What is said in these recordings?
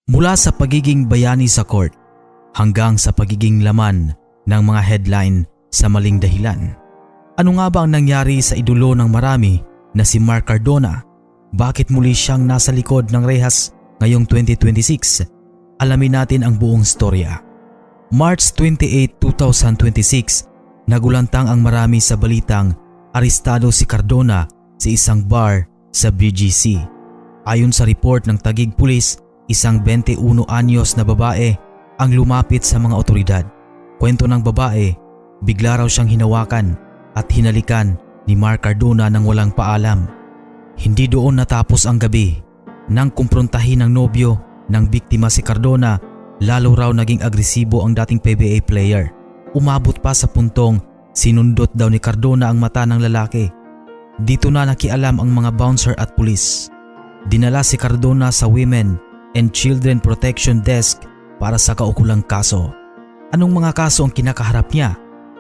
Mula sa pagiging bayani sa court hanggang sa pagiging laman ng mga headline sa maling dahilan. Ano nga ba ang nangyari sa idolo ng marami na si Mark Cardona? Bakit muli siyang nasa likod ng rehas ngayong 2026? Alamin natin ang buong storya. March 28, 2026, nagulantang ang marami sa balitang arestado si Cardona sa isang bar sa BGC. Ayon sa report ng Taguig Police, isang 21 anyos na babae ang lumapit sa mga otoridad. Kwento ng babae, bigla raw siyang hinawakan at hinalikan ni Mark Cardona nang walang paalam. Hindi doon natapos ang gabi. Nang kumprontahin ng nobyo ng biktima si Cardona, lalo raw naging agresibo ang dating PBA player. Umabot pa sa puntong sinundot daw ni Cardona ang mata ng lalaki. Dito na nakialam ang mga bouncer at pulis. Dinala si Cardona sa Women and Children Protection Desk para sa kaukulang kaso. Anong mga kaso ang kinakaharap niya?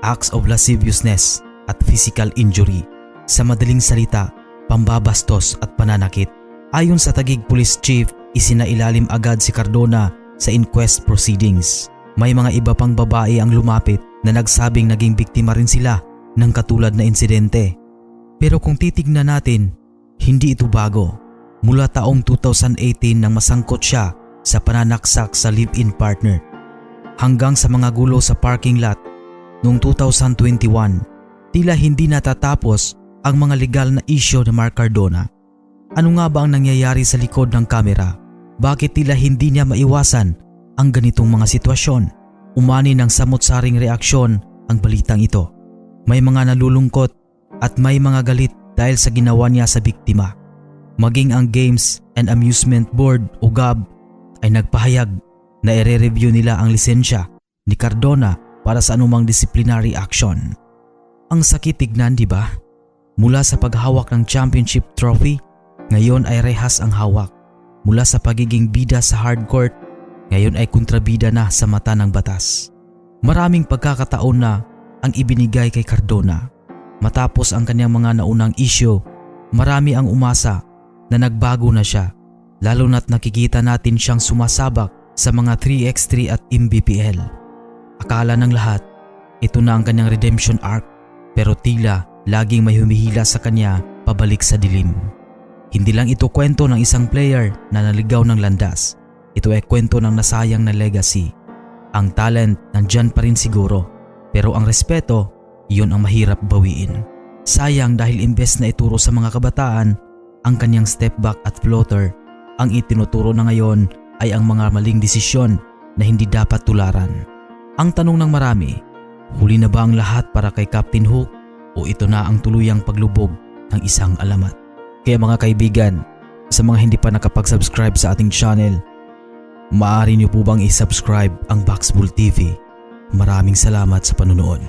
Acts of lasciviousness at physical injury. Sa madaling salita, pambabastos at pananakit. Ayon sa Taguig Police Chief, isinailalim agad si Cardona sa inquest proceedings. May mga iba pang babae ang lumapit na nagsabing naging biktima rin sila ng katulad na insidente. Pero kung titignan natin, hindi ito bago. Mula taong 2018 nang masangkot siya sa pananaksak sa live-in partner hanggang sa mga gulo sa parking lot noong 2021, tila hindi natatapos ang mga legal na issue ni Mark Cardona. Ano nga ba ang nangyayari sa likod ng kamera? Bakit tila hindi niya maiwasan ang ganitong mga sitwasyon? Umani ng samot-saring reaksyon ang balitang ito. May mga nalulungkot at may mga galit dahil sa ginawa niya sa biktima. Maging ang Games and Amusement Board o GAB ay nagpahayag na ire-review nila ang lisensya ni Cardona para sa anumang disciplinary action. Ang sakit tignan, di ba? Mula sa paghawak ng championship trophy, ngayon ay rehas ang hawak. Mula sa pagiging bida sa hardcourt, ngayon ay kontrabida na sa mata ng batas. Maraming pagkakataon na ang ibinigay kay Cardona. Matapos ang kanyang mga naunang issue, marami ang umasa na nagbago na siya, lalo na't nakikita natin siyang sumasabak sa mga 3x3 at MBPL. Akala ng lahat, ito na ang kanyang redemption arc, pero tila laging may humihila sa kanya pabalik sa dilim. Hindi lang ito kwento ng isang player na naligaw ng landas. Ito ay kwento ng nasayang na legacy. Ang talent nandyan pa rin siguro, pero ang respeto, iyon ang mahirap bawiin. Sayang dahil imbes na ituro sa mga kabataan ang kanyang step back at floater, ang itinuturo na ngayon ay ang mga maling desisyon na hindi dapat tularan. Ang tanong ng marami, huli na ba ang lahat para kay Captain Hook o ito na ang tuluyang paglubog ng isang alamat? Kaya mga kaibigan, sa mga hindi pa nakapag-subscribe sa ating channel, maaari niyo po bang i-subscribe ang Boxbull TV? Maraming salamat sa panunood.